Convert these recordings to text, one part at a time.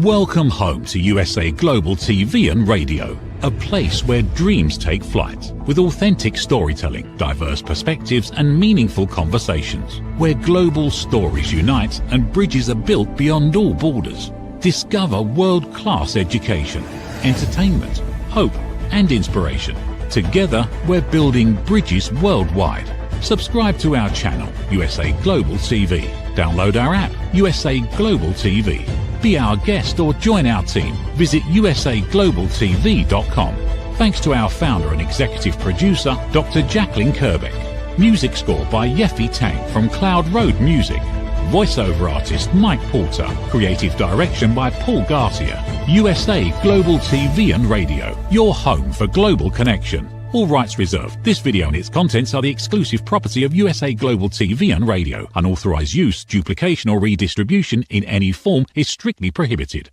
Welcome home to USA Global TV and Radio, a place where dreams take flight, with authentic storytelling, diverse perspectives and meaningful conversations, where global stories unite and bridges are built beyond all borders. Discover world-class education, entertainment, hope and inspiration. Together, we're building bridges worldwide. Subscribe to our channel, USA Global TV. Download our app, USA Global TV. Be our guest or join our team. Visit usaglobaltv.com. Thanks to our founder and executive producer, Dr. Jacqueline Kerbeck. Music score by Yeffy Tang from Cloud Road Music. Voiceover artist Mike Porter. Creative direction by Paul Garcia. USA Global TV and Radio, your home for global connection. All rights reserved. This video and its contents are the exclusive property of USA Global TV and Radio. Unauthorized use, duplication or redistribution in any form is strictly prohibited.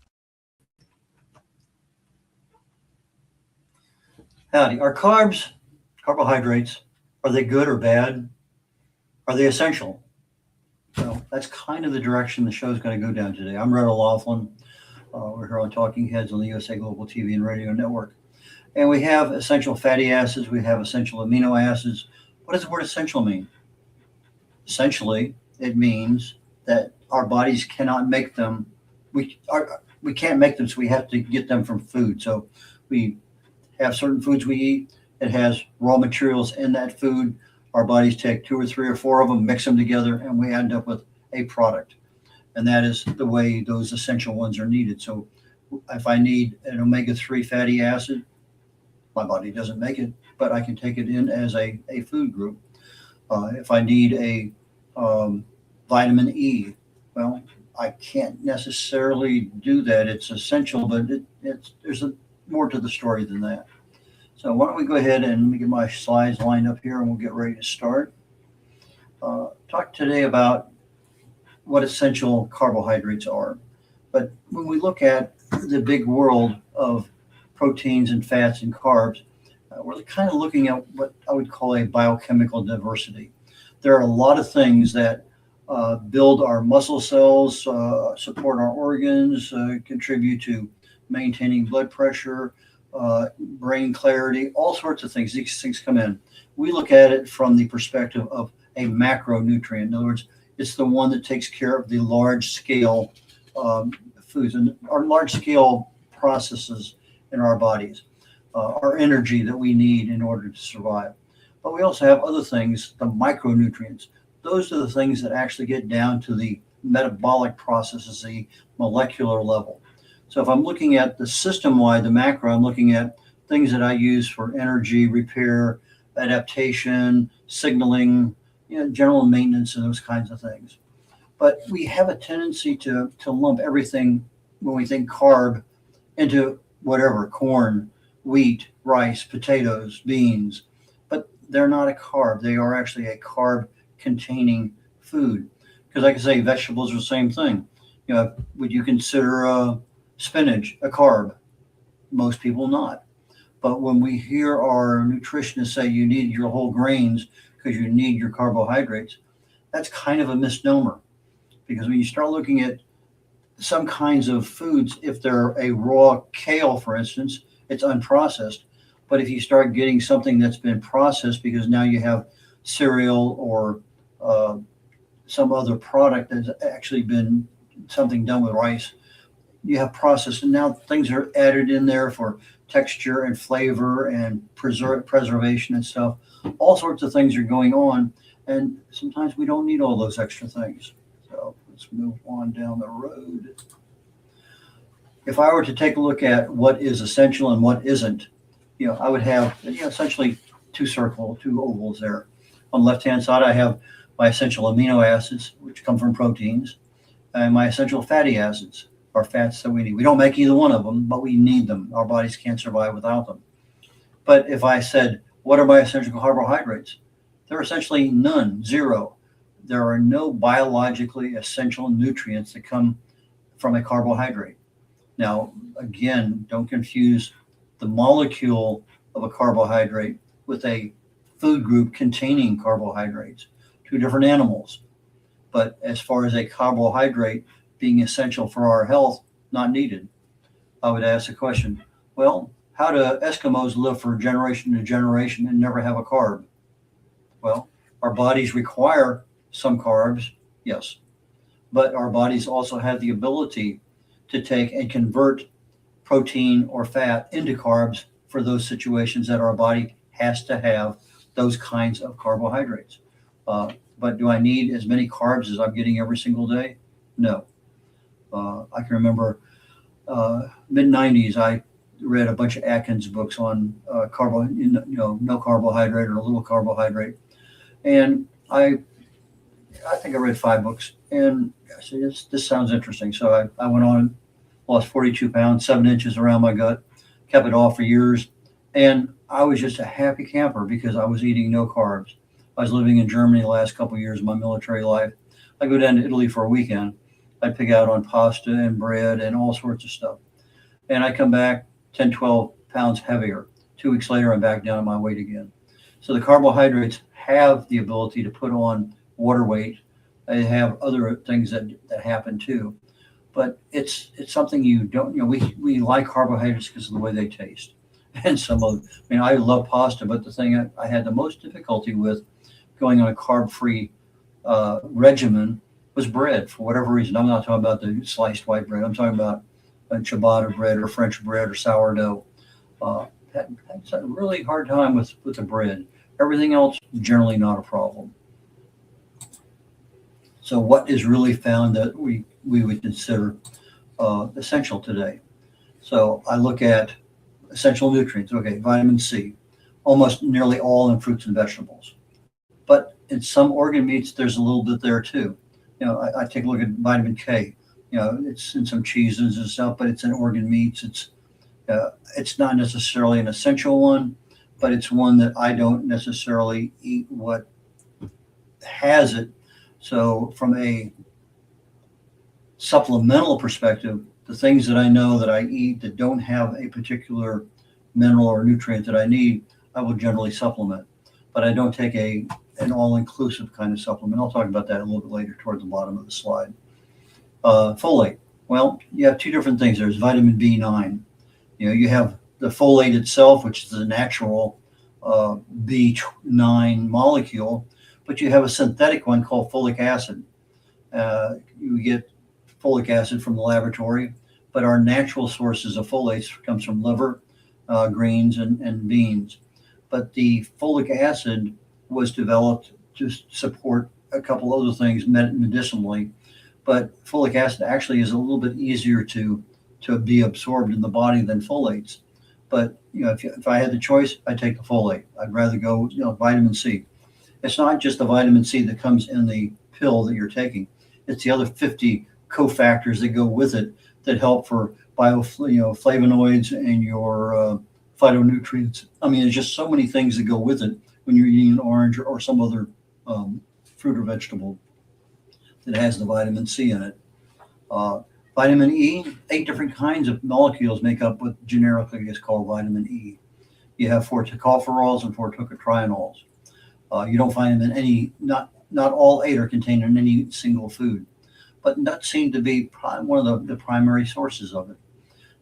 Howdy. Are carbs, carbohydrates, are they good or bad? Are they essential? Well, that's kind of the direction the show is going to go down today. I'm Red O'Loughlin. We're here on Talking Heads on the USA Global TV and Radio Network. And we have essential fatty acids. We have essential amino acids. What does the word essential mean? Essentially, it means that our bodies cannot make them. We can't make them, so we have to get them from food. So we have certain foods we eat. It has raw materials in that food. Our bodies take 2 or 3 or 4 of them, mix them together, and we end up with a product. And that is the way those essential ones are needed. So if I need an omega-3 fatty acid, my body doesn't make it, but I can take it in as a food group. If I need a vitamin E, well, I can't necessarily do that. It's essential, but there's more to the story than that. So why don't we go ahead and let me get my slides lined up here and we'll get ready to start. Talk today about what essential carbohydrates are. But when we look at the big world of proteins and fats and carbs, we're kind of looking at what I would call a biochemical diversity. There are a lot of things that build our muscle cells, support our organs, contribute to maintaining blood pressure, brain clarity, all sorts of things. These things come in. We look at it from the perspective of a macronutrient. In other words, it's the one that takes care of the large scale foods and our large scale processes in our bodies, our energy that we need in order to survive. But we also have other things, the micronutrients. Those are the things that actually get down to the metabolic processes, the molecular level. So if I'm looking at the system-wide, the macro, I'm looking at things that I use for energy, repair, adaptation, signaling, general maintenance, and those kinds of things. But we have a tendency to lump everything when we think carb into whatever, corn, wheat, rice, potatoes, beans, but they're not a carb. They are actually a carb-containing food. Because like I say, vegetables are the same thing. Would you consider spinach a carb? Most people not. But when we hear our nutritionists say you need your whole grains because you need your carbohydrates, that's kind of a misnomer. Because when you start looking at some kinds of foods, if they're a raw kale, for instance, it's unprocessed. But if you start getting something that's been processed because now you have cereal or some other product that's actually been something done with rice, you have processed, and now things are added in there for texture and flavor and preservation and stuff. All sorts of things are going on, and sometimes we don't need all those extra things. So let's move on down the road. If I were to take a look at what is essential and what isn't, I would have essentially two ovals there. On the left-hand side, I have my essential amino acids, which come from proteins, and my essential fatty acids are fats that we need. We don't make either one of them, but we need them. Our bodies can't survive without them. But if I said, what are my essential carbohydrates? They're essentially none, zero. There are no biologically essential nutrients that come from a carbohydrate. Now, again, don't confuse the molecule of a carbohydrate with a food group containing carbohydrates. Two different animals. But as far as a carbohydrate being essential for our health, not needed. I would ask the question, well, how do Eskimos live for generation to generation and never have a carb? Well, our bodies require some carbs, yes, but our bodies also have the ability to take and convert protein or fat into carbs for those situations that our body has to have those kinds of carbohydrates. But do I need as many carbs as I'm getting every single day? No. I can remember mid 90s, I read a bunch of Atkins books on no carbohydrate or little carbohydrate. And I think I read 5 books, and I said, this sounds interesting. So I went on, lost 42 pounds, 7 inches around my gut, kept it off for years. And I was just a happy camper because I was eating no carbs. I was living in Germany the last couple of years of my military life. I go down to Italy for a weekend. I'd pick out on pasta and bread and all sorts of stuff. And I come back 10, 12 pounds heavier. 2 weeks later, I'm back down at my weight again. So the carbohydrates have the ability to put on water weight. They have other things that happen too. But it's something you don't, we like carbohydrates because of the way they taste. And I love pasta, but the thing I had the most difficulty with going on a carb-free regimen was bread, for whatever reason. I'm not talking about the sliced white bread. I'm talking about ciabatta bread or French bread or sourdough. Had a really hard time with the bread. Everything else, generally not a problem. So what is really found that we would consider essential today? So I look at essential nutrients. Okay, vitamin C, almost nearly all in fruits and vegetables. But in some organ meats, there's a little bit there too. I take a look at vitamin K. It's in some cheeses and stuff, but it's in organ meats. It's not necessarily an essential one, but it's one that I don't necessarily eat what has it. So from a supplemental perspective, the things that I know that I eat that don't have a particular mineral or nutrient that I need, I will generally supplement. But I don't take an all-inclusive kind of supplement. I'll talk about that a little bit later toward the bottom of the slide. Folate. Well, you have 2 different things. There's vitamin B9. You have the folate itself, which is the natural B9 molecule, but you have a synthetic one called folic acid. You get folic acid from the laboratory, but our natural sources of folates comes from liver, greens, and beans. But the folic acid was developed to support a couple other things medicinally, but folic acid actually is a little bit easier to be absorbed in the body than folates. But if I had the choice, I'd take the folate. I'd rather go vitamin C. It's not just the vitamin C that comes in the pill that you're taking. It's the other 50 cofactors that go with it that help for flavonoids and your phytonutrients. I mean, there's just so many things that go with it when you're eating an orange or some other fruit or vegetable that has the vitamin C in it. Vitamin E, 8 different kinds of molecules make up what generically is called vitamin E. You have 4 tocopherols and 4 tocotrienols. You don't find them in any, not all 8 are contained in any single food, but nuts seem to be one of the primary sources of it.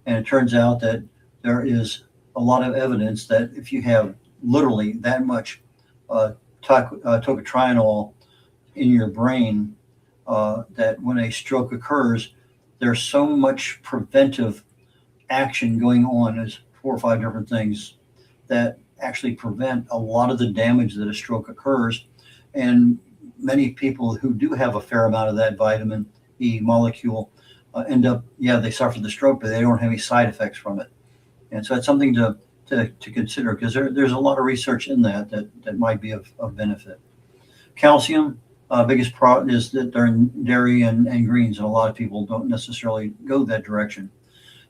And it turns out that there is a lot of evidence that if you have literally that much tocotrienol in your brain, that when a stroke occurs, there's so much preventive action going on. There's 4 or 5 different things that actually prevent a lot of the damage that a stroke occurs. And many people who do have a fair amount of that vitamin E molecule end up, they suffer the stroke, but they don't have any side effects from it. And so it's something to consider, because there's a lot of research in that might be of benefit. Calcium, biggest problem is that they're in dairy and greens, and a lot of people don't necessarily go that direction.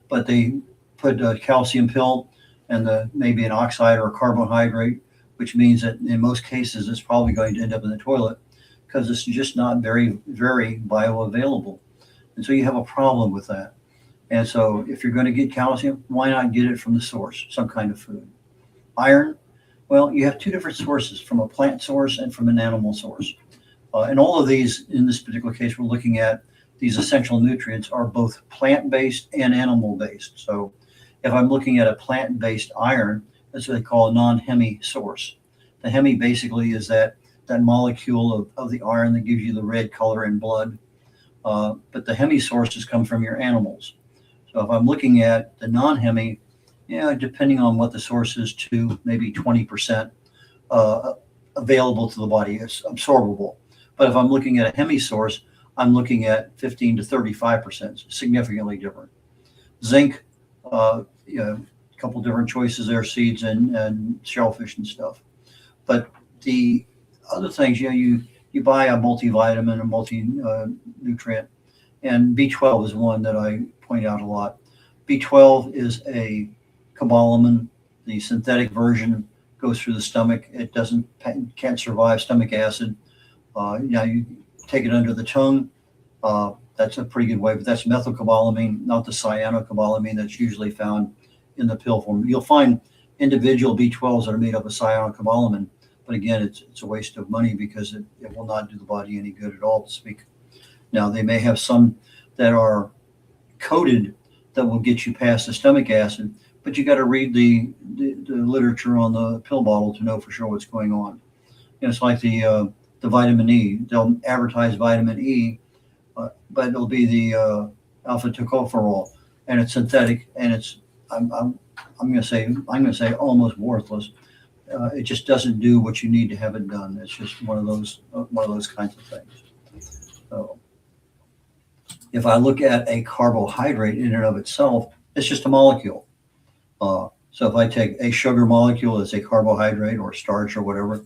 But they put a calcium pill and maybe an oxide or a carbohydrate, which means that in most cases it's probably going to end up in the toilet because it's just not very, very bioavailable. And so you have a problem with that. And so if you're going to get calcium, why not get it from the source, some kind of food? Iron, well, you have 2 different sources, from a plant source and from an animal source. And all of these, in this particular case, we're looking at these essential nutrients are both plant-based and animal-based. So if I'm looking at a plant-based iron, that's what they call a non-Hemi source. The Hemi basically is that molecule of the iron that gives you the red color in blood. But the Hemi sources come from your animals. So if I'm looking at the non-Hemi, depending on what the source is, to maybe 20% available to the body, it's absorbable. But if I'm looking at a Hemi source, I'm looking at 15 to 35%, significantly different. Zinc, a couple different choices there, seeds and shellfish and stuff. But the other things, you buy a multivitamin, a multi-nutrient, and B12 is one that I point out a lot. B12 is a cobalamin. The synthetic version goes through the stomach. It can't survive stomach acid. You take it under the tongue. That's a pretty good way, but that's methylcobalamin, not the cyanocobalamin that's usually found in the pill form. You'll find individual B12s that are made up of cyanocobalamin, but again, it's a waste of money because it will not do the body any good at all to speak. Now, they may have some that are coated that will get you past the stomach acid, but you got to read the literature on the pill bottle to know for sure what's going on. It's like the vitamin E. They'll advertise vitamin E, but it'll be the alpha tocopherol, and it's synthetic, and it's I'm going to say almost worthless. It just doesn't do what you need to have it done. It's just one of those kinds of things. So if I look at a carbohydrate in and of itself, it's just a molecule. So if I take a sugar molecule as a carbohydrate or starch or whatever,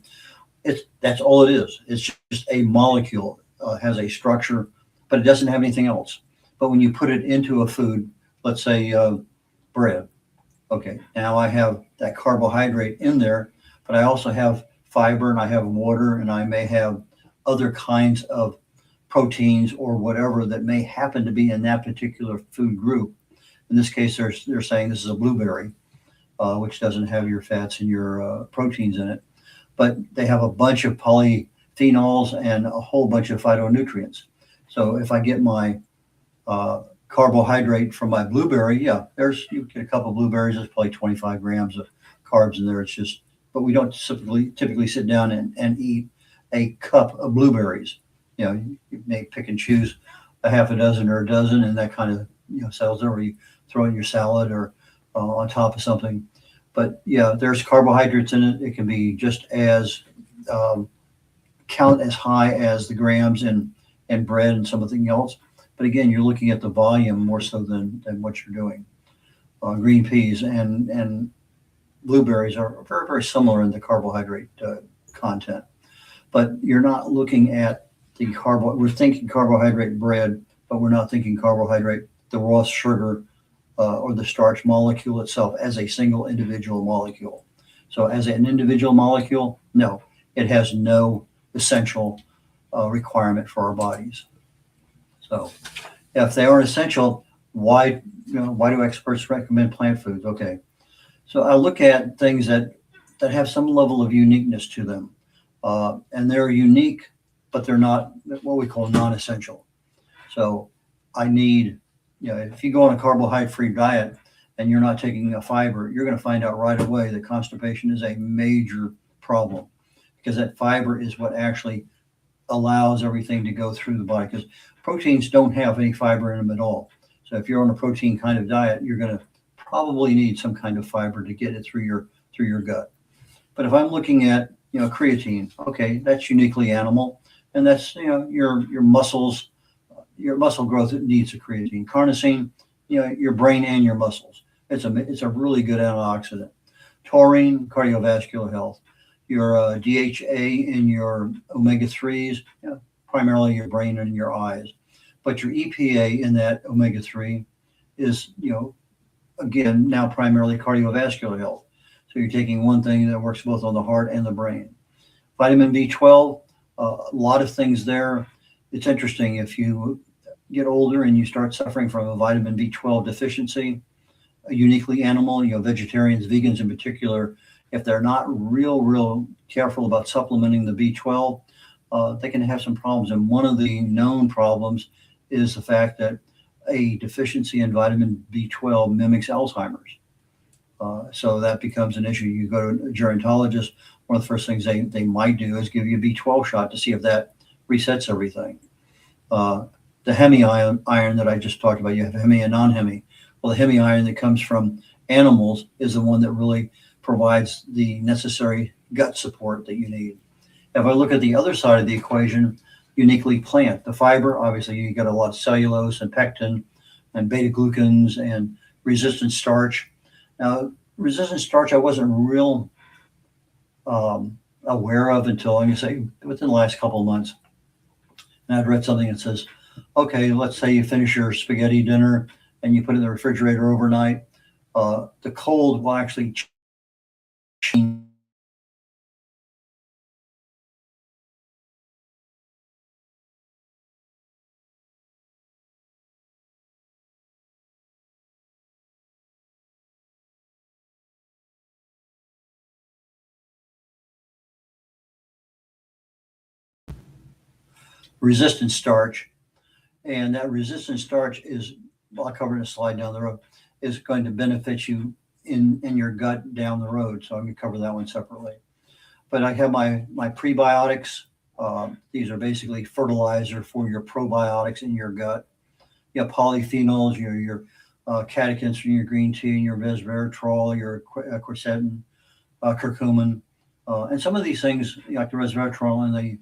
that's all it is. It's just a molecule, has a structure, but it doesn't have anything else. But when you put it into a food, let's say bread, okay, now I have that carbohydrate in there, but I also have fiber and I have water and I may have other kinds of proteins or whatever that may happen to be in that particular food group. In this case, they're saying this is a blueberry, which doesn't have your fats and your proteins in it, but they have a bunch of polyphenols and a whole bunch of phytonutrients. So if I get my carbohydrate from my blueberry, you get a couple of blueberries, there's probably 25 grams of carbs in there. It's just, but we don't typically sit down and eat a cup of blueberries. You may pick and choose a half a dozen or a dozen, and that kind of settles over. You throw it in your salad or on top of something. But there's carbohydrates in it. It can be just as count as high as the grams in bread and something else. But again, you're looking at the volume more so than what you're doing. Green peas and blueberries are very, very similar in the carbohydrate content. But you're not looking at we're thinking carbohydrate bread, but we're not thinking carbohydrate, the raw sugar or the starch molecule itself as a single individual molecule. So as an individual molecule, no, it has no essential requirement for our bodies. So if they are essential, why do experts recommend plant foods? Okay. So I look at things that have some level of uniqueness to them. And they're unique, but they're not what we call non-essential. So I need, if you go on a carbohydrate-free diet and you're not taking a fiber, you're going to find out right away that constipation is a major problem, because that fiber is what actually allows everything to go through the body, because proteins don't have any fiber in them at all. So if you're on a protein kind of diet, you're going to probably need some kind of fiber to get it through your gut. But if I'm looking at creatine, okay, that's uniquely animal, and that's your muscles, your muscle growth needs a creatine. Carnosine, your brain and your muscles. It's a really good antioxidant. Taurine, cardiovascular health. Your DHA in your omega-3s, primarily your brain and your eyes. But your EPA in that omega-3 is, again, now primarily cardiovascular health. So you're taking one thing that works both on the heart and the brain. Vitamin B12, a lot of things there. It's interesting, if you get older and you start suffering from a vitamin B12 deficiency, uniquely animal, vegetarians, vegans in particular, if they're not real careful about supplementing the B12, they can have some problems. And one of the known problems is the fact that a deficiency in vitamin B12 mimics Alzheimer's. So that becomes an issue. You go to a gerontologist, one of the first things they might do is give you a B12 shot to see if that resets everything. The hemi iron that I just talked about, you have hemi and non-hemi. Well, the hemi iron that comes from animals is the one that really provides the necessary gut support that you need. If I look at the other side of the equation, uniquely plant, the fiber, obviously you got a lot of cellulose and pectin and beta glucans and resistant starch. Now, resistant starch I wasn't real aware of until, I'm going to say, within the last couple of months. And I'd read something that says, okay, let's say you finish your spaghetti dinner and you put it in the refrigerator overnight. The cold will actually change. Resistant starch, and that resistant starch is, I'll cover in a slide down the road, is going to benefit you in your gut down the road. So I'm going to cover that one separately. But I have my prebiotics. These are basically fertilizer for your probiotics in your gut. You have polyphenols, your catechins from your green tea, your resveratrol, your quercetin, curcumin, and some of these things like the resveratrol and the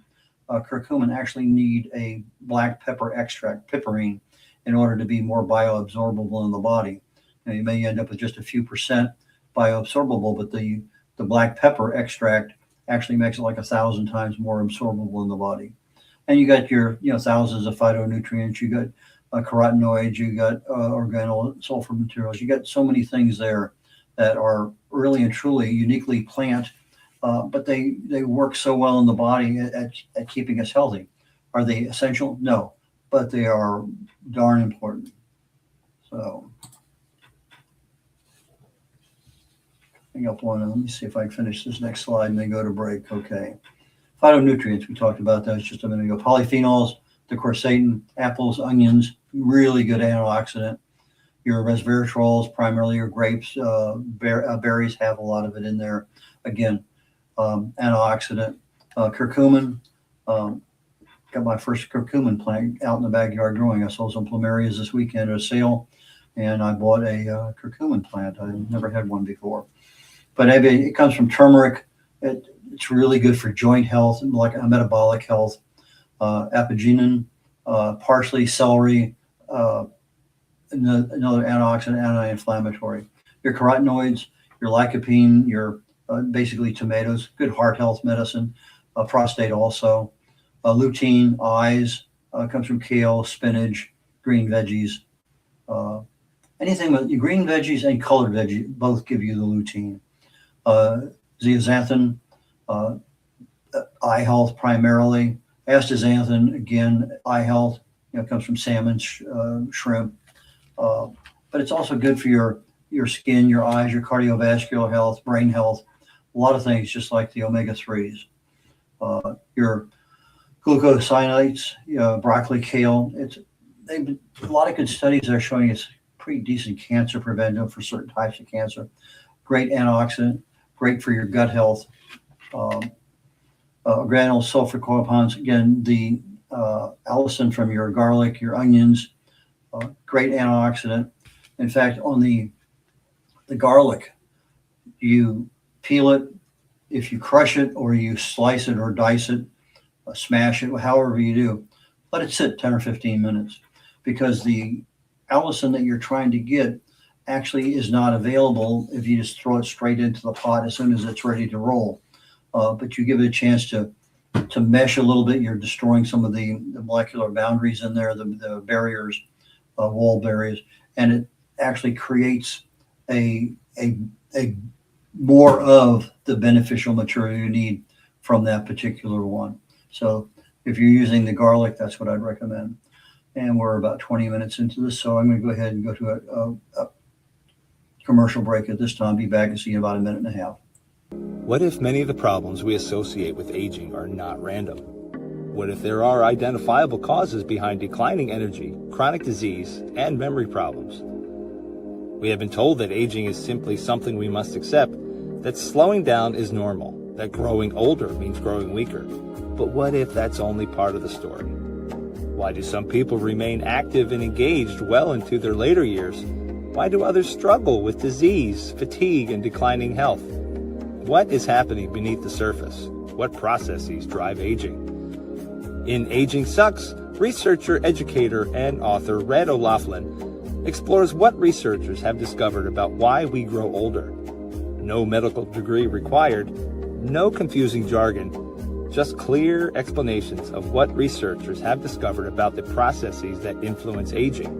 curcumin actually need a black pepper extract, piperine, in order to be more bioabsorbable in the body. Now, you may end up with just a few percent bioabsorbable, but the black pepper extract actually makes it like 1,000 times more absorbable in the body. And you got your thousands of phytonutrients, you got carotenoids, you got organosulfur sulfur materials, you got so many things there that are really and truly uniquely plant. But they work so well in the body at keeping us healthy. Are they essential? No, but they are darn important. So, hang up one. Let me see if I can finish this next slide and then go to break. Okay. Phytonutrients, we talked about those just a minute ago. Polyphenols, the quercetin, apples, onions, really good antioxidant. Your resveratrols, primarily your grapes, berries have a lot of it in there. Again, antioxidant. Curcumin, got my first curcumin plant out in the backyard growing. I sold some plumerias this weekend at a sale, and I bought a curcumin plant. I never had one before. But it comes from turmeric. It's really good for joint health and like metabolic health. Apigenin, parsley, celery, another antioxidant, anti-inflammatory. Your carotenoids, your lycopene, your basically tomatoes, good heart health medicine, prostate also. Lutein, eyes, comes from kale, spinach, green veggies. Anything with green veggies and colored veggies both give you the lutein. Zeaxanthin, eye health primarily. Astaxanthin, again, eye health, comes from salmon, shrimp. But it's also good for your skin, your eyes, your cardiovascular health, brain health, a lot of things, just like the omega-3s. Your glucosinates, broccoli, kale. A lot of good studies are showing it's pretty decent cancer preventive for certain types of cancer. Great antioxidant, great for your gut health. Organosulfur compounds, again, the allicin from your garlic, your onions, great antioxidant. In fact, on the garlic, you peel it, if you crush it or you slice it or dice it, smash it, however you do, let it sit 10 or 15 minutes, because the allicin that you're trying to get actually is not available if you just throw it straight into the pot as soon as it's ready to roll. But you give it a chance to mesh a little bit. You're destroying some of the molecular boundaries in there, the barriers, wall barriers, and it actually creates a more of the beneficial material you need from that particular one. So if you're using the garlic, that's what I'd recommend. And we're about 20 minutes into this, so I'm going to go ahead and go to a commercial break at this time. Be back and see you in about a minute and a half. What if many of the problems we associate with aging are not random? What if there are identifiable causes behind declining energy, chronic disease, and memory problems? We have been told that aging is simply something we must accept, that slowing down is normal, that growing older means growing weaker. But what if that's only part of the story? Why do some people remain active and engaged well into their later years? Why do others struggle with disease, fatigue, and declining health? What is happening beneath the surface? What processes drive aging? In Aging Sucks, researcher, educator, and author Red O'Loughlin explores what researchers have discovered about why we grow older. No medical degree required, no confusing jargon, just clear explanations of what researchers have discovered about the processes that influence aging.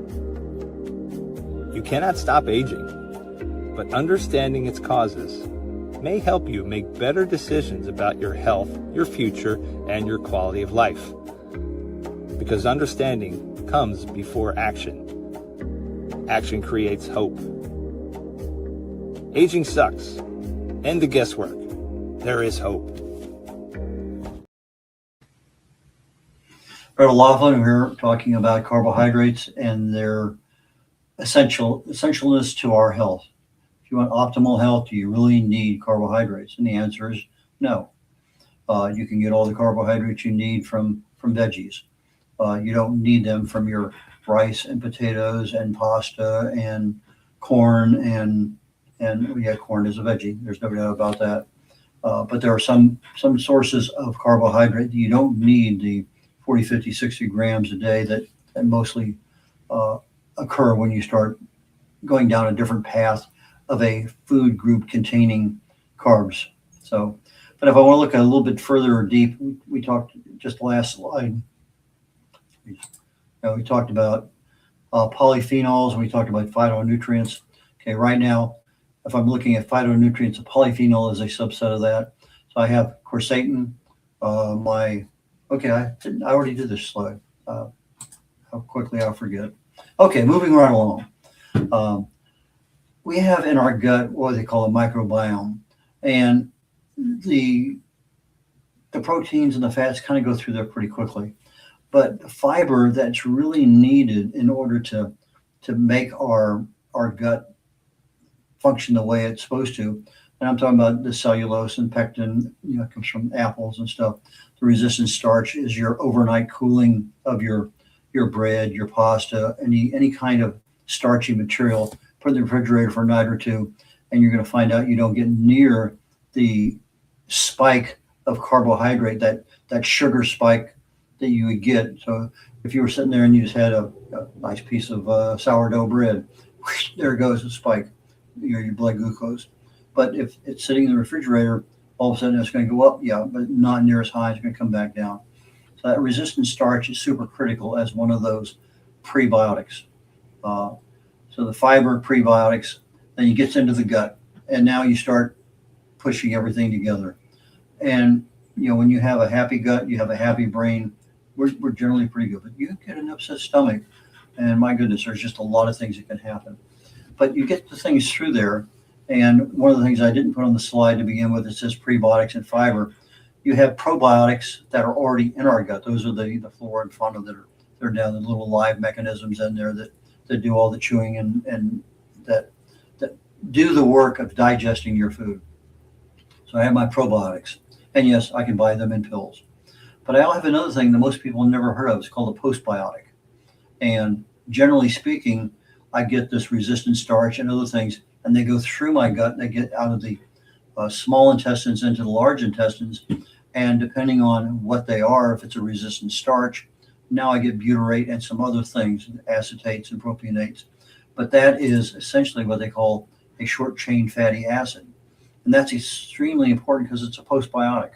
You cannot stop aging, but understanding its causes may help you make better decisions about your health, your future, and your quality of life. Because understanding comes before action. Action creates hope. Aging sucks. End the guesswork. There is hope. Red O'Loughlin here talking about carbohydrates and their essentialness to our health. If you want optimal health, do you really need carbohydrates? And the answer is no. You can get all the carbohydrates you need from veggies. You don't need them from your rice and potatoes and pasta and corn and yeah, corn is a veggie. There's no doubt about that. But there are some sources of carbohydrate that you don't need the 40, 50, 60 grams a day that mostly occur when you start going down a different path of a food group containing carbs. So, but if I want to look a little bit further deep, we talked just the last slide. We talked about polyphenols, and we talked about phytonutrients. Okay, right now, if I'm looking at phytonutrients, a polyphenol is a subset of that. So I have quercetin, I already did this slide. How quickly I forget. Okay, moving right along. We have in our gut what they call a microbiome, and the proteins and the fats kind of go through there pretty quickly. But fiber that's really needed in order to make our gut function the way it's supposed to, and I'm talking about the cellulose and pectin, it comes from apples and stuff. The resistant starch is your overnight cooling of your bread, your pasta, any kind of starchy material. Put in the refrigerator for a night or two, and you're going to find out you don't get near the spike of carbohydrate, that sugar spike that you would get. So if you were sitting there and you just had a nice piece of sourdough bread, whoosh, there goes the spike, your blood glucose. But if it's sitting in the refrigerator, all of a sudden it's going to go up, yeah, but not near as high. It's going to come back down. So that resistant starch is super critical as one of those prebiotics. So the fiber prebiotics, then it gets into the gut, and now you start pushing everything together. And when you have a happy gut, you have a happy brain. We're generally pretty good. But you get an upset stomach, and my goodness, there's just a lot of things that can happen. But you get the things through there. And one of the things I didn't put on the slide to begin with, it says prebiotics and fiber. You have probiotics that are already in our gut. Those are the flora and fauna that are down, the little live mechanisms in there that do all the chewing and that do the work of digesting your food. So I have my probiotics. And yes, I can buy them in pills. But I have another thing that most people have never heard of. It's called a postbiotic. And generally speaking, I get this resistant starch and other things, and they go through my gut, and they get out of the small intestines into the large intestines. And depending on what they are, if it's a resistant starch, now I get butyrate and some other things, acetates and propionates. But that is essentially what they call a short chain fatty acid. And that's extremely important because it's a postbiotic.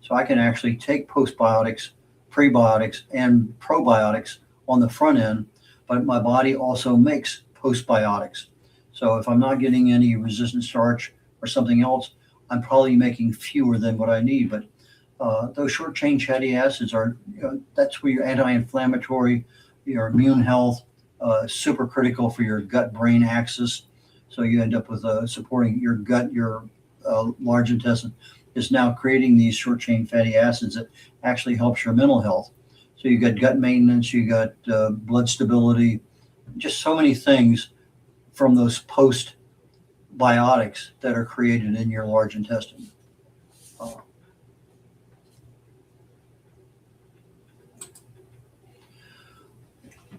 So I can actually take postbiotics, prebiotics, and probiotics on the front end, but my body also makes postbiotics. So if I'm not getting any resistant starch or something else, I'm probably making fewer than what I need. But those short chain fatty acids are, that's where your anti-inflammatory, your immune health, super critical for your gut-brain axis. So you end up with supporting your gut, your large intestine. is now creating these short chain fatty acids that actually helps your mental health. So you got gut maintenance, you got blood stability, just so many things from those postbiotics that are created in your large intestine.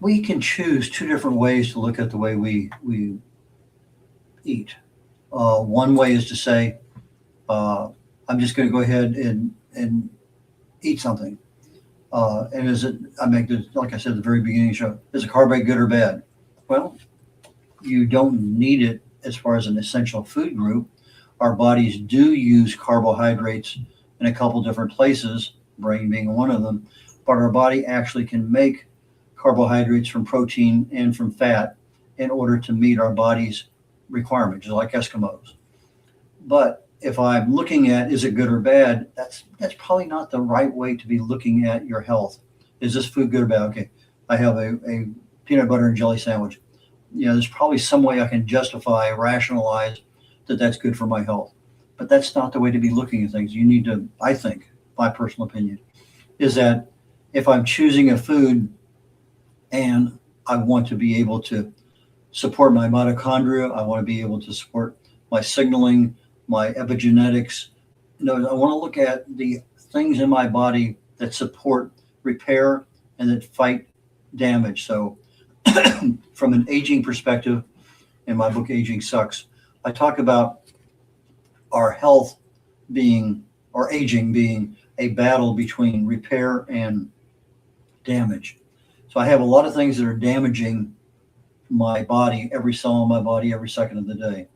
We can choose two different ways to look at the way we eat. One way is to say, I'm just going to go ahead and eat something. And is it, like I said at the very beginning of the show, is a carbohydrate good or bad? Well, you don't need it as far as an essential food group. Our bodies do use carbohydrates in a couple different places, brain being one of them, but our body actually can make carbohydrates from protein and from fat in order to meet our body's requirements, like Eskimos. But if I'm looking at, is it good or bad, that's probably not the right way to be looking at your health. Is this food good or bad? Okay, I have a peanut butter and jelly sandwich. There's probably some way I can justify, rationalize that that's good for my health. But that's not the way to be looking at things. You need to, I think, my personal opinion, is that if I'm choosing a food and I want to be able to support my mitochondria, I want to be able to support my signaling, my epigenetics. I want to look at the things in my body that support repair and that fight damage. So from an aging perspective, in my book, Aging Sucks, I talk about our health being, or aging being, a battle between repair and damage. So I have a lot of things that are damaging my body, every cell in my body, every second of the day.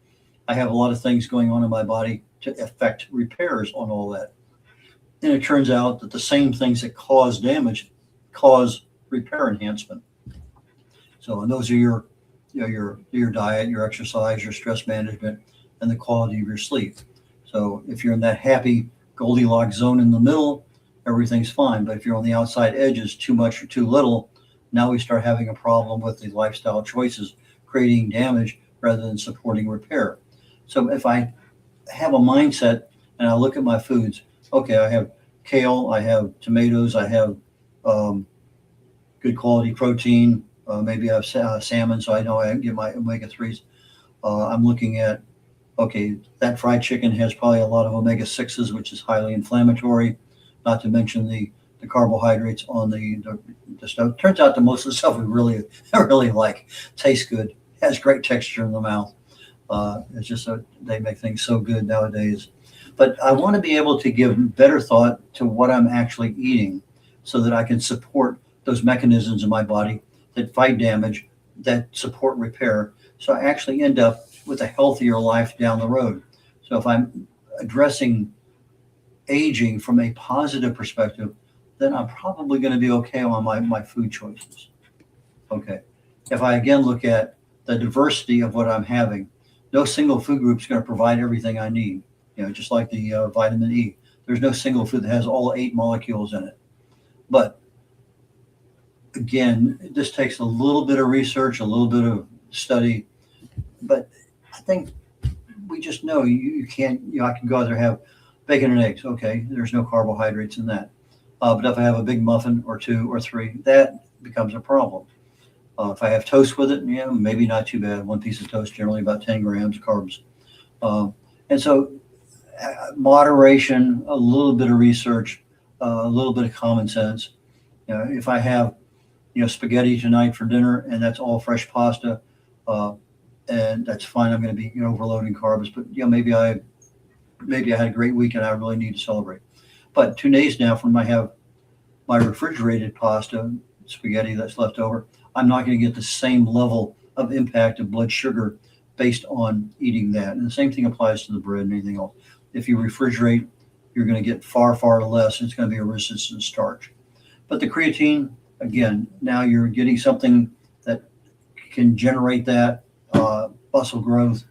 I have a lot of things going on in my body to affect repairs on all that. And it turns out that the same things that cause damage cause repair enhancement. So, and those are your diet, your exercise, your stress management, and the quality of your sleep. So if you're in that happy Goldilocks zone in the middle, everything's fine. But if you're on the outside edges, too much or too little, now we start having a problem with the lifestyle choices, creating damage rather than supporting repair. So if I have a mindset and I look at my foods, okay, I have kale, I have tomatoes, I have good quality protein, maybe I have salmon, so I know I can get my omega-3s. I'm looking at, okay, that fried chicken has probably a lot of omega-6s, which is highly inflammatory, not to mention the carbohydrates on the stuff. Turns out that most of the stuff we really like tastes good, has great texture in the mouth. It's just that they make things so good nowadays. But I want to be able to give better thought to what I'm actually eating so that I can support those mechanisms in my body that fight damage, that support repair. So I actually end up with a healthier life down the road. So if I'm addressing aging from a positive perspective, then I'm probably going to be okay on my food choices. Okay. If I again look at the diversity of what I'm having, no single food group is going to provide everything I need. Just like the vitamin E, there's no single food that has all 8 molecules in it. But again, this takes a little bit of research, a little bit of study. But I think we just know you can't, I can go out there and have bacon and eggs. Okay, there's no carbohydrates in that. But if I have a big muffin or 2 or 3, that becomes a problem. If I have toast with it, maybe not too bad. One piece of toast, generally about 10 grams carbs. And so moderation, a little bit of research, a little bit of common sense. If I have, spaghetti tonight for dinner and that's all fresh pasta, and that's fine. I'm going to be overloading carbs, but maybe I had a great week and I really need to celebrate. But 2 days now from I have my refrigerated pasta, spaghetti that's left over, I'm not going to get the same level of impact of blood sugar based on eating that. And the same thing applies to the bread and anything else. If you refrigerate, you're going to get far, far less. It's going to be a resistant starch. But the creatine, again, now you're getting something that can generate that muscle growth,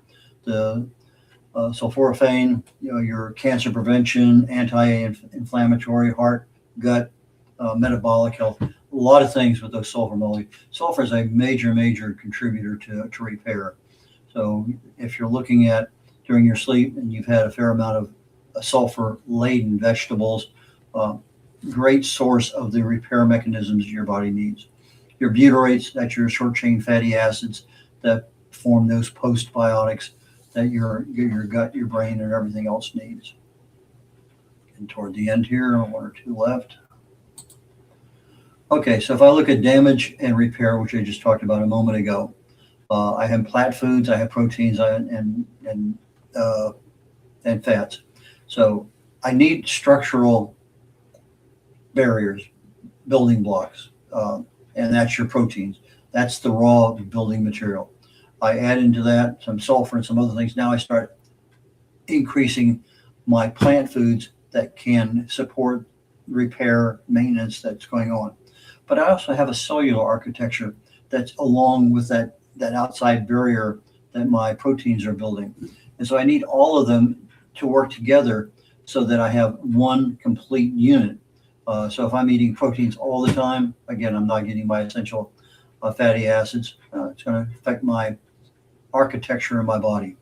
the sulforaphane, your cancer prevention, anti-inflammatory, heart, gut, metabolic health, a lot of things with those sulfur molecules. Sulfur is a major, major contributor to repair. So if you're looking at during your sleep and you've had a fair amount sulfur-laden vegetables, great source of the repair mechanisms your body needs. Your butyrates, that's your short-chain fatty acids that form those postbiotics that your gut, your brain, and everything else needs. And toward the end here, one or two left. Okay, so if I look at damage and repair, which I just talked about a moment ago, I have plant foods, I have proteins, and fats. So I need structural barriers, building blocks, and that's your proteins. That's the raw building material. I add into that some sulfur and some other things. Now I start increasing my plant foods that can support repair, maintenance that's going on. But I also have a cellular architecture that's along with that outside barrier that my proteins are building. And so I need all of them to work together so that I have one complete unit. So if I'm eating proteins all the time, again, I'm not getting my essential fatty acids. It's going to affect my architecture in my body.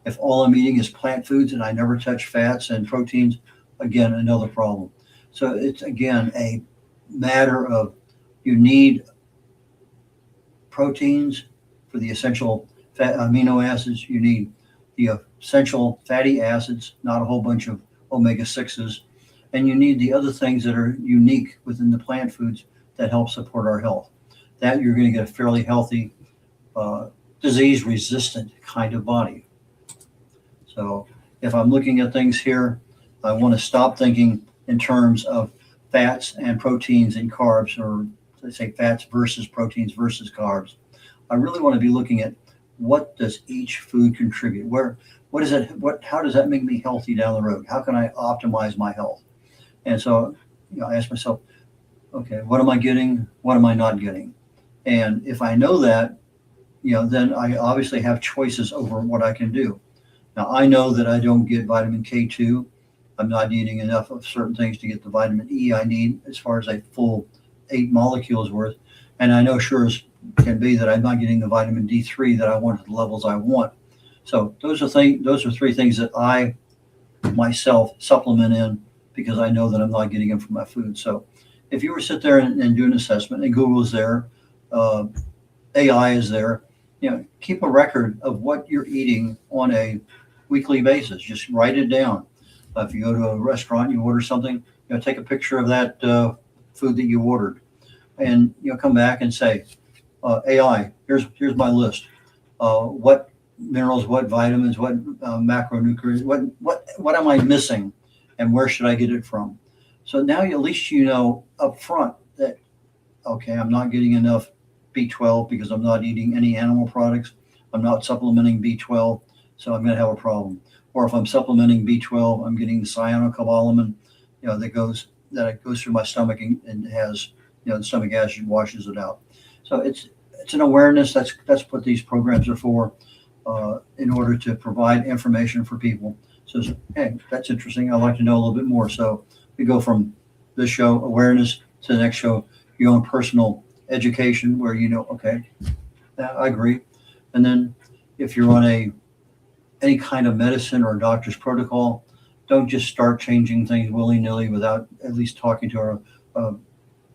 If all I'm eating is plant foods and I never touch fats and proteins, again, another problem. So it's, again, a matter of you need proteins for the essential amino acids. You need the essential fatty acids, not a whole bunch of omega-6s. And you need the other things that are unique within the plant foods that help support our health. That you're going to get a fairly healthy, disease-resistant kind of body. So if I'm looking at things here, I want to stop thinking in terms of fats and proteins and carbs, or let's say fats versus proteins versus carbs. I really want to be looking at what does each food contribute? How does that make me healthy down the road? How can I optimize my health? And so, I ask myself, okay, what am I getting? What am I not getting? And if I know that, then I obviously have choices over what I can do. Now, I know that I don't get vitamin K2. I'm not eating enough of certain things to get the vitamin E I need as far as a full 8 molecules worth. And I know sure as can be that I'm not getting the vitamin D3 that I want at the levels I want. So those are three things that I myself supplement in because I know that I'm not getting them from my food. So if you were to sit there and do an assessment, and Google is there, AI is there, keep a record of what you're eating on a weekly basis. Just write it down. If you go to a restaurant, you order something, take a picture of that food that you ordered, and come back and say, AI, here's my list. What minerals, what vitamins, what macronutrients, what am I missing, and where should I get it from? So now at least up front that, okay, I'm not getting enough B12 because I'm not eating any animal products. I'm not supplementing B12, so I'm going to have a problem. Or if I'm supplementing B12, I'm getting the cyanocobalamin, that goes through my stomach and has, the stomach acid washes it out. So it's an awareness. That's what these programs are for, in order to provide information for people. So, hey, that's interesting. I'd like to know a little bit more. So we go from this show, awareness, to the next show, your own personal education, where okay, I agree. And then if you're on any kind of medicine or a doctor's protocol, don't just start changing things willy-nilly without at least talking to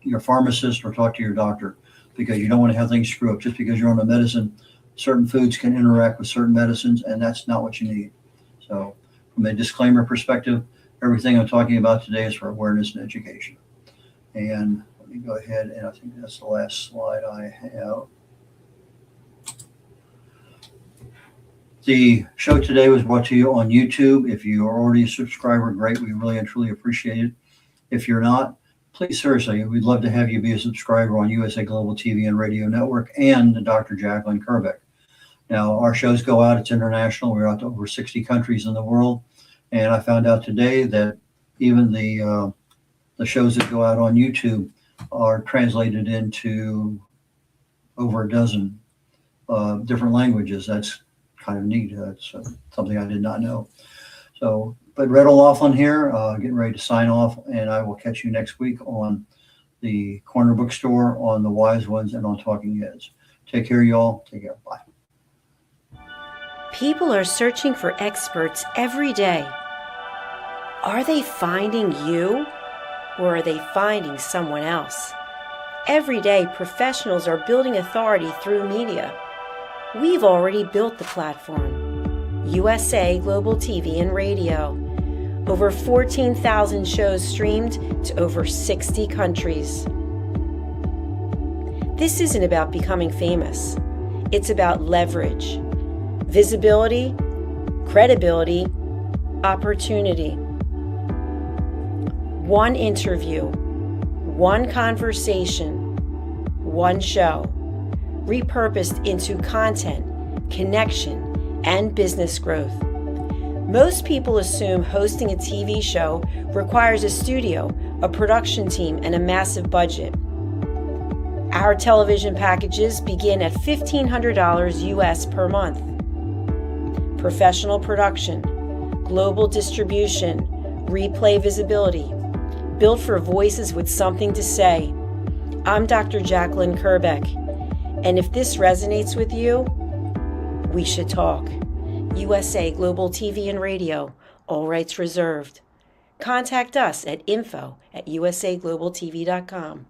your pharmacist or talk to your doctor, because you don't want to have things screw up. Just because you're on a medicine, certain foods can interact with certain medicines, and that's not what you need. So from a disclaimer perspective, everything I'm talking about today is for awareness and education. And let me go ahead, and I think that's the last slide I have. The show today was brought to you on YouTube. If you are already a subscriber, great. We really and truly appreciate it. If you're not, please, seriously, we'd love to have you be a subscriber on USA Global TV and Radio Network and Dr. Jacqueline Kerbeck. Now, our shows go out. It's international. We're out to over 60 countries in the world. And I found out today that even the shows that go out on YouTube are translated into over a dozen different languages. That's kind of neat. That's something I did not know. So, but Red O'Laughlin here, getting ready to sign off, and I will catch you next week on the Corner Bookstore, on the Wise Ones, and on Talking Heads. Take care, y'all. Take care. Bye. People are searching for experts every day. Are they finding you, or are they finding someone else? Every day, professionals are building authority through media. We've already built the platform. USA Global TV and Radio. Over 14,000 shows streamed to over 60 countries. This isn't about becoming famous. It's about leverage, visibility, credibility, opportunity. One interview, one conversation, one show, repurposed into content, connection, and business growth. Most people assume hosting a TV show requires a studio, a production team, and a massive budget. Our television packages begin at $1,500 US per month. Professional production, global distribution, replay visibility, built for voices with something to say. I'm Dr. Jacqueline Kerbeck, and if this resonates with you, we should talk. USA Global TV and Radio, all rights reserved. Contact us at info@usaglobaltv.com.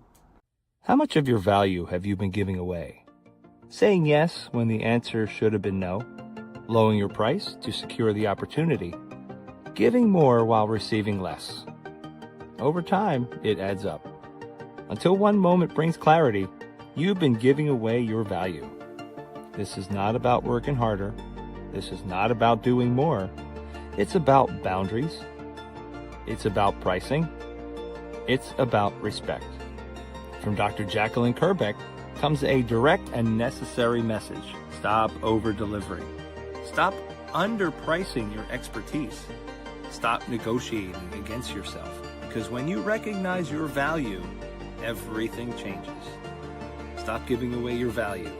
How much of your value have you been giving away? Saying yes when the answer should have been no? Lowering your price to secure the opportunity? Giving more while receiving less? Over time, it adds up. Until one moment brings clarity, you've been giving away your value. This is not about working harder. This is not about doing more. It's about boundaries. It's about pricing. It's about respect. From Dr. Jacqueline Kerbeck comes a direct and necessary message. Stop over-delivering. Stop underpricing your expertise. Stop negotiating against yourself. Because when you recognize your value, everything changes. Stop giving away your value.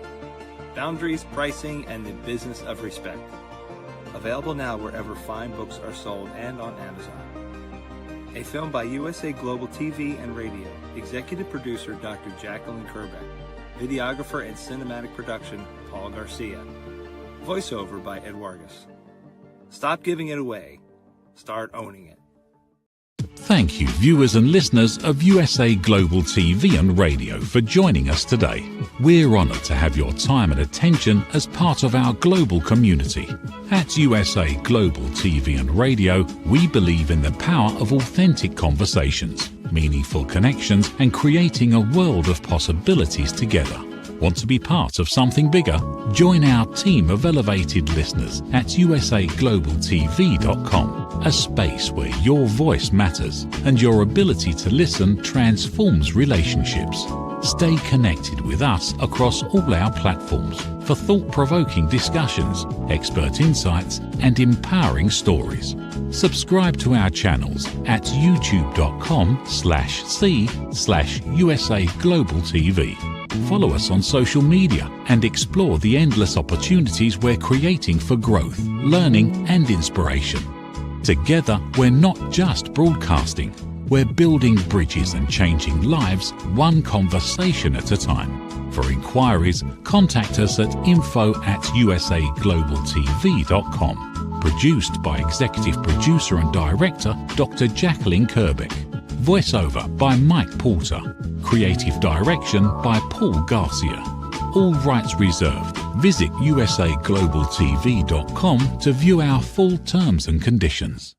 Boundaries, pricing, and the business of respect. Available now wherever fine books are sold and on Amazon. A film by USA Global TV and Radio. Executive producer Dr. Jacqueline Kerbeck. Videographer and cinematic production Paul Garcia. Voiceover by Ed Vargas. Stop giving it away. Start owning it. Thank you, viewers and listeners of USA Global TV and Radio, for joining us today. We're honored to have your time and attention as part of our global community. At USA Global TV and Radio, we believe in the power of authentic conversations, meaningful connections, and creating a world of possibilities together. Want to be part of something bigger? Join our team of elevated listeners at usaglobaltv.com, a space where your voice matters and your ability to listen transforms relationships. Stay connected with us across all our platforms for thought-provoking discussions, expert insights, and empowering stories. Subscribe to our channels at youtube.com/c/USA-Global-TV. Follow us on social media and explore the endless opportunities we're creating for growth, learning, and inspiration. Together, we're not just broadcasting, we're building bridges and changing lives one conversation at a time. For inquiries, contact us at info@usaglobaltv.com. Produced by Executive Producer and Director Dr. Jacqueline Kerbeck. Voiceover by Mike Porter. Creative direction by Paul Garcia. All rights reserved. Visit usaglobaltv.com to view our full terms and conditions.